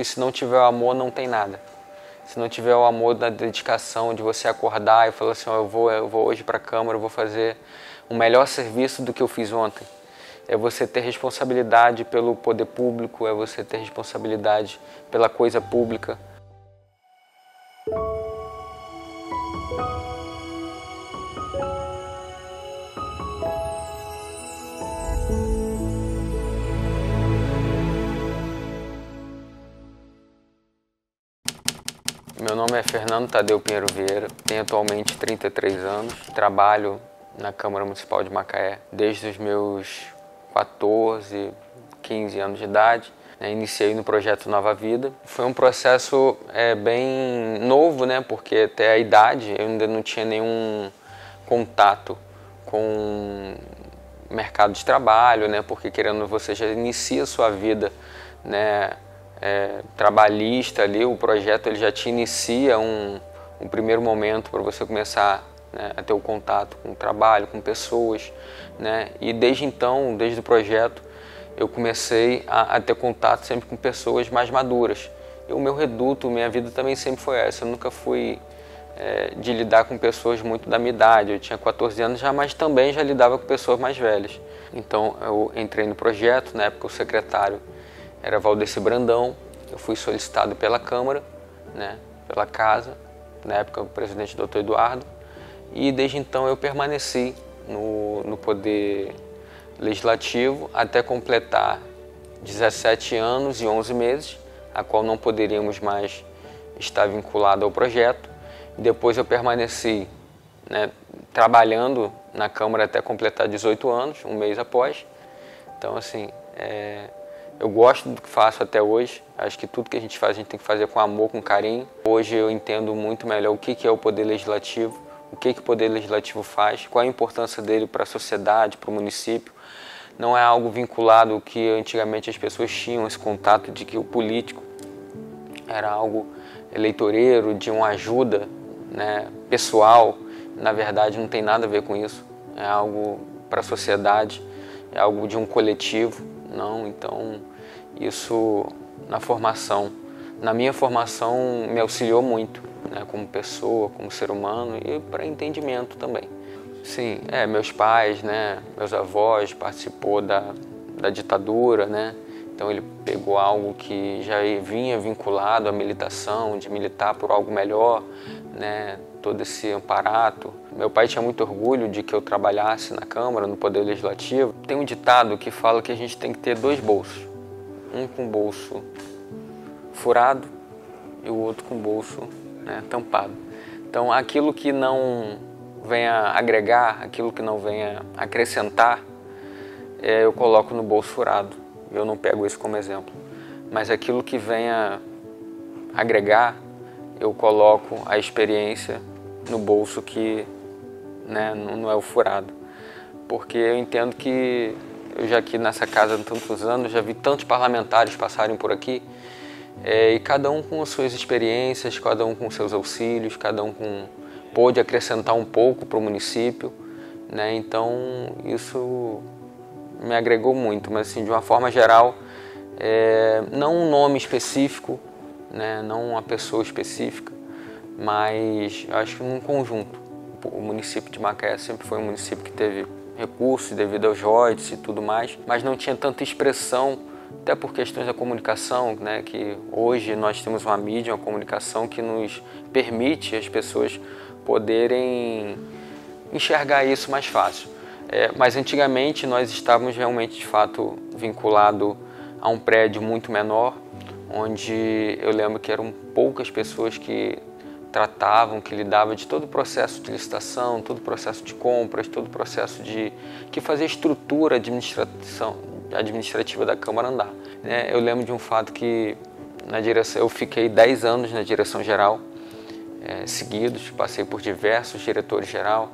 que se não tiver o amor, não tem nada. Se não tiver o amor da dedicação de você acordar e falar assim, eu vou hoje para a Câmara, eu vou fazer um melhor serviço do que eu fiz ontem. É você ter responsabilidade pelo poder público, é você ter responsabilidade pela coisa pública. Meu nome é Fernando Tadeu Pinheiro Vieira, tenho atualmente 33 anos, trabalho na Câmara Municipal de Macaé desde os meus 14, 15 anos de idade. Iniciei no projeto Nova Vida. Foi um processo bem novo, né? Porque até a idade eu ainda não tinha nenhum contato com o mercado de trabalho, né? Porque querendo você já inicia a sua vida, né? Trabalhista ali, o projeto ele já te inicia um primeiro momento para você começar, né, a ter o contato com o trabalho, com pessoas, né? E desde então, desde o projeto, eu comecei a ter contato sempre com pessoas mais maduras. E o meu reduto, minha vida também sempre foi essa. Eu nunca fui de lidar com pessoas muito da minha idade. Eu tinha 14 anos já, mas também já lidava com pessoas mais velhas. Então eu entrei no projeto, na época o secretário era Valdeci Brandão. Eu fui solicitado pela Câmara, né, pela Casa, na época o presidente Dr. Eduardo, e desde então eu permaneci no Poder Legislativo até completar 17 anos e 11 meses, a qual não poderíamos mais estar vinculado ao projeto. Depois eu permaneci, né, trabalhando na Câmara até completar 18 anos, um mês após. Então, assim, eu gosto do que faço até hoje. Acho que tudo que a gente faz, a gente tem que fazer com amor, com carinho. Hoje eu entendo muito melhor o que é o Poder Legislativo, o que o Poder Legislativo faz, qual a importância dele para a sociedade, para o município. Não é algo vinculado ao que antigamente as pessoas tinham, esse contato de que o político era algo eleitoreiro, de uma ajuda, né, pessoal. Na verdade, não tem nada a ver com isso. É algo para a sociedade, é algo de um coletivo. Não, então isso na minha formação me auxiliou muito, né, como pessoa, como ser humano e para entendimento também. Sim, meus pais, né, meus avós participou da ditadura, né, então ele pegou algo que já vinha vinculado à militação, de militar por algo melhor, né, todo esse aparato. Meu pai tinha muito orgulho de que eu trabalhasse na Câmara, no Poder Legislativo. Tem um ditado que fala que a gente tem que ter dois bolsos. Um com o bolso furado e o outro com o bolso, né, tampado. Então, aquilo que não venha agregar, aquilo que não venha acrescentar, eu coloco no bolso furado. Eu não pego isso como exemplo. Mas aquilo que venha agregar, eu coloco a experiência no bolso que, né, não é o furado. Porque eu entendo que eu já aqui nessa casa há tantos anos, já vi tantos parlamentares passarem por aqui, e cada um com as suas experiências, cada um com seus auxílios, cada um pôde acrescentar um pouco para o município, né? Então isso me agregou muito, mas assim, de uma forma geral, não um nome específico, né? Não uma pessoa específica, mas eu acho que um conjunto. O município de Macaé sempre foi um município que teve recursos devido aos royalties e tudo mais, mas não tinha tanta expressão, até por questões da comunicação, né, que hoje nós temos uma mídia, uma comunicação que nos permite as pessoas poderem enxergar isso mais fácil. Mas antigamente nós estávamos realmente, de fato, vinculados a um prédio muito menor, onde eu lembro que eram poucas pessoas que tratavam, que lidavam de todo o processo de licitação, todo o processo de compras, todo o processo que fazia a estrutura administrativa da Câmara andar. Eu lembro de um fato que eu fiquei 10 anos na direção geral, seguidos, passei por diversos diretores geral,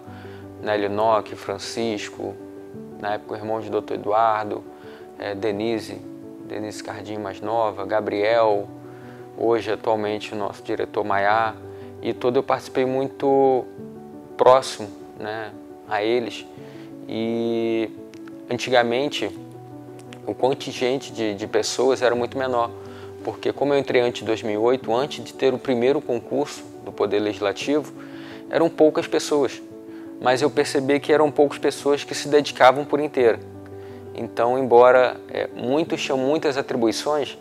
Nélio Nock, Francisco, na época o irmão de Dr. Eduardo, Denise Cardinho mais nova, Gabriel, hoje atualmente o nosso diretor Maiá, e eu participei muito próximo, né, a eles. E antigamente o contingente de pessoas era muito menor, porque como eu entrei antes de 2008, antes de ter o primeiro concurso do Poder Legislativo, eram poucas pessoas, mas eu percebi que eram poucas pessoas que se dedicavam por inteiro. Então, embora muitos tinham muitas atribuições,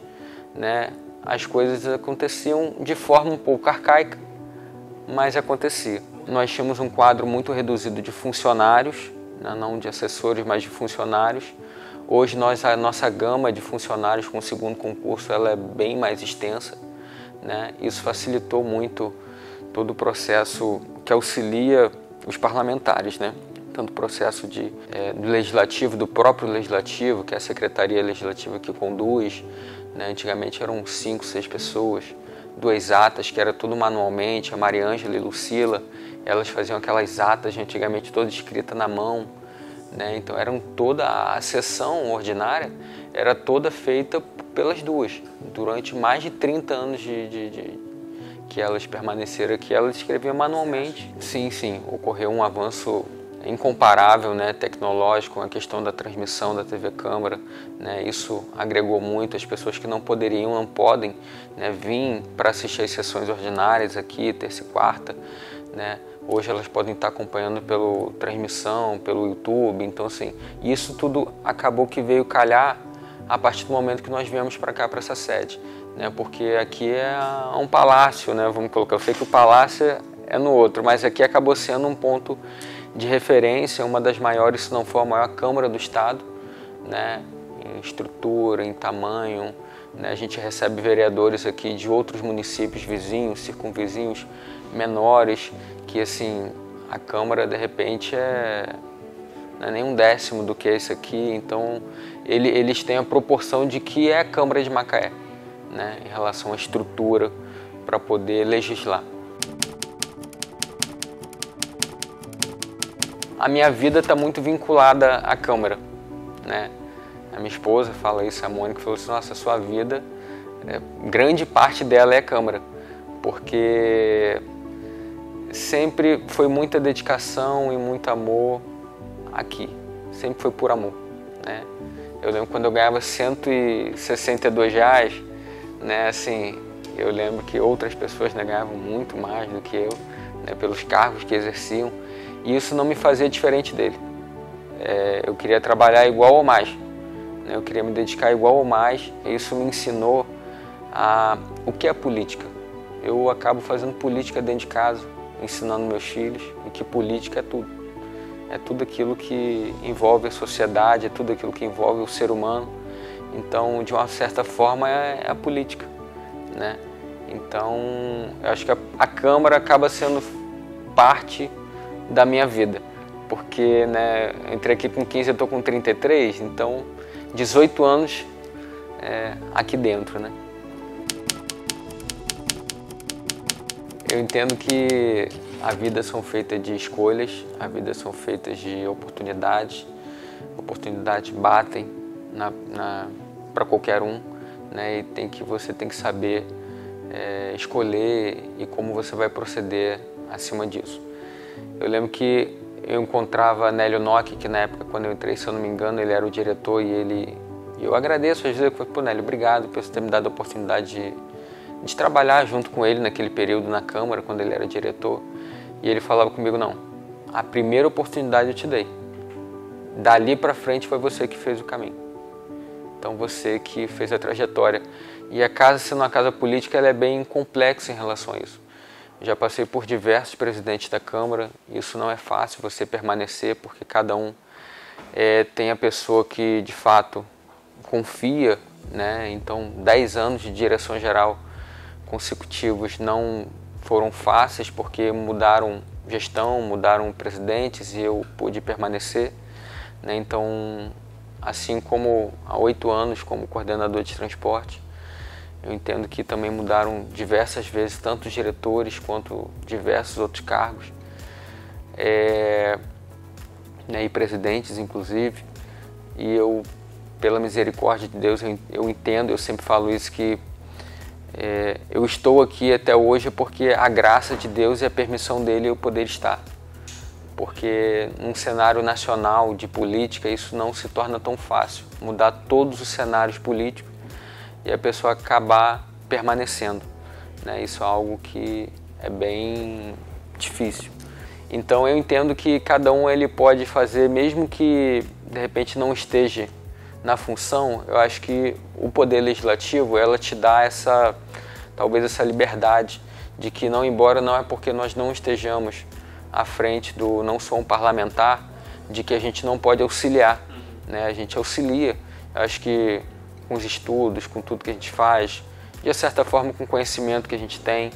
né, as coisas aconteciam de forma um pouco arcaica, mas acontecia. Nós tínhamos um quadro muito reduzido de funcionários, né, não de assessores, mas de funcionários. Hoje a nossa gama de funcionários com o segundo concurso ela é bem mais extensa, né? Isso facilitou muito todo o processo que auxilia os parlamentares, né? Tanto o processo do legislativo, do próprio legislativo, que é a secretaria legislativa que conduz, né? Antigamente eram 5, 6 pessoas, 2 atas, que era tudo manualmente, a Mariângela e Lucila, elas faziam aquelas atas antigamente todas escritas na mão, né? Então toda a sessão ordinária era toda feita pelas duas. Durante mais de 30 anos que elas permaneceram aqui, elas escreviam manualmente. Sim, ocorreu um avanço incomparável, né, tecnológico, a questão da transmissão da TV Câmara, né, isso agregou muito. As pessoas que não poderiam, não podem, né, vir para assistir às sessões ordinárias aqui, terça e quarta, né, hoje elas podem estar acompanhando pela transmissão, pelo YouTube. Então, assim, isso tudo acabou que veio calhar a partir do momento que nós viemos para cá, para essa sede, né, porque aqui é um palácio, né, vamos colocar, eu sei que o palácio é no outro, mas aqui acabou sendo um ponto de referência, uma das maiores, se não for a maior Câmara do Estado, né, em estrutura, em tamanho, né, a gente recebe vereadores aqui de outros municípios vizinhos, circunvizinhos, menores, que assim, a Câmara de repente não é nem um décimo do que é isso aqui, então eles têm a proporção de que é a Câmara de Macaé, né, em relação à estrutura para poder legislar. A minha vida está muito vinculada à Câmara, né? A minha esposa fala isso, a Mônica falou assim, nossa, a sua vida, grande parte dela é a Câmara, porque sempre foi muita dedicação e muito amor aqui, sempre foi por amor, né? Eu lembro quando eu ganhava R$162, né, assim, eu lembro que outras pessoas, né, ganhavam muito mais do que eu, né, pelos cargos que exerciam, e isso não me fazia diferente dele. Eu queria trabalhar igual ou mais, né, eu queria me dedicar igual ou mais, e isso me ensinou o que é política. Eu acabo fazendo política dentro de casa, ensinando meus filhos, e que política é tudo. É tudo aquilo que envolve a sociedade, é tudo aquilo que envolve o ser humano. Então, de uma certa forma, é a política, né? Então, eu acho que a Câmara acaba sendo parte da minha vida. Porque, né, eu entrei aqui com 15, eu estou com 33, então 18 anos aqui dentro, né? Eu entendo que a vida são feitas de escolhas, a vida são feitas de oportunidades. Oportunidades batem para qualquer um, né? E você tem que saber escolher e como você vai proceder acima disso. Eu lembro que eu encontrava Nélio Nock, que na época, quando eu entrei, se eu não me engano, ele era o diretor, e eu agradeço às vezes, eu falei, pô, Nélio, obrigado por você ter me dado a oportunidade de trabalhar junto com ele naquele período na Câmara, quando ele era diretor. E ele falava comigo, não, a primeira oportunidade eu te dei, dali para frente foi você que fez o caminho. Então você que fez a trajetória. E a casa, sendo uma casa política, ela é bem complexa em relação a isso. Já passei por diversos presidentes da Câmara, isso não é fácil você permanecer, porque cada um tem a pessoa que de fato confia, né? Então 10 anos de direção geral consecutivos não foram fáceis, porque mudaram gestão, mudaram presidentes e eu pude permanecer, né? Então, assim como há 8 anos como coordenador de transporte, eu entendo que também mudaram diversas vezes, tanto os diretores quanto diversos outros cargos, né, e presidentes inclusive, e eu, pela misericórdia de Deus, eu entendo, eu sempre falo isso, que eu estou aqui até hoje porque a graça de Deus e a permissão dele eu poder estar. Porque num cenário nacional de política isso não se torna tão fácil, mudar todos os cenários políticos e a pessoa acabar permanecendo, né? Isso é algo que é bem difícil. Então eu entendo que cada um ele pode fazer, mesmo que de repente não esteja na função. Eu acho que o poder legislativo, ela te dá talvez essa liberdade de que embora não é porque nós não estejamos à frente não sou um parlamentar, de que a gente não pode auxiliar, né? A gente auxilia. Eu acho que com os estudos, com tudo que a gente faz, de certa forma com o conhecimento que a gente tem,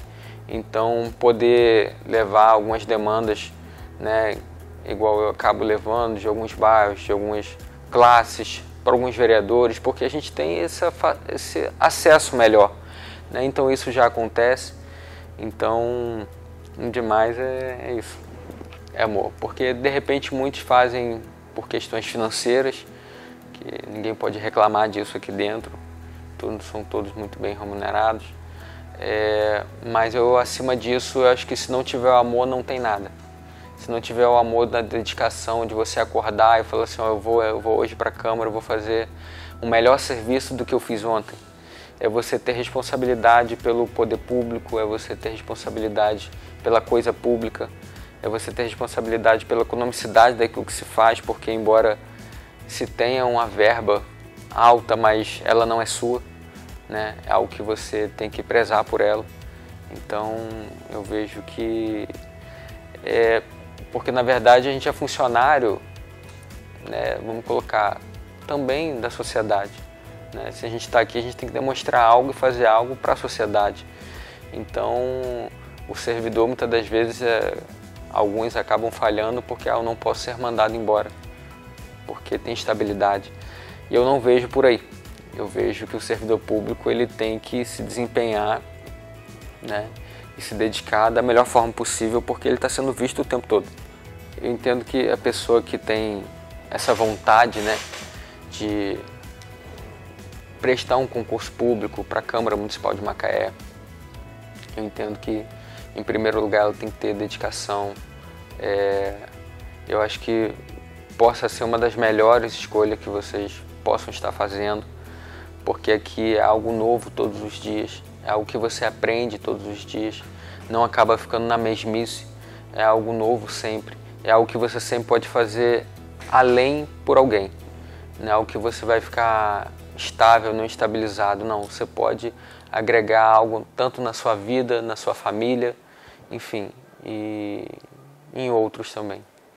então poder levar algumas demandas, né, igual eu acabo levando de alguns bairros, de algumas classes, para alguns vereadores, porque a gente tem esse acesso melhor, né? Então isso já acontece. Então, demais é isso, é amor, porque de repente muitos fazem por questões financeiras, que ninguém pode reclamar disso aqui dentro, são todos muito bem remunerados, mas eu, acima disso, eu acho que se não tiver o amor, não tem nada. Se não tiver o amor da dedicação, de você acordar e falar assim, eu vou hoje para a Câmara, eu vou fazer um melhor serviço do que eu fiz ontem. É você ter responsabilidade pelo poder público, é você ter responsabilidade pela coisa pública, é você ter responsabilidade pela economicidade daquilo que se faz, porque embora se tenha uma verba alta, mas ela não é sua, né? É algo que você tem que prezar por ela. Então eu vejo que porque na verdade a gente é funcionário, né, vamos colocar, também da sociedade, né? Se a gente está aqui, a gente tem que demonstrar algo e fazer algo para a sociedade. Então o servidor, muitas das vezes, alguns acabam falhando porque eu não posso ser mandado embora, porque tem estabilidade. E eu não vejo por aí. Eu vejo que o servidor público ele tem que se desempenhar, né, e se dedicar da melhor forma possível, porque ele está sendo visto o tempo todo. Eu entendo que a pessoa que tem essa vontade, né, de prestar um concurso público para a Câmara Municipal de Macaé, eu entendo que, em primeiro lugar, ela tem que ter dedicação. Eu acho que possa ser uma das melhores escolhas que vocês possam estar fazendo, porque aqui é algo novo todos os dias, é algo que você aprende todos os dias, não acaba ficando na mesmice, é algo novo sempre, é algo que você sempre pode fazer além por alguém, não é algo que você vai ficar estável, não estabilizado, não, você pode agregar algo tanto na sua vida, na sua família, enfim, e em outros também.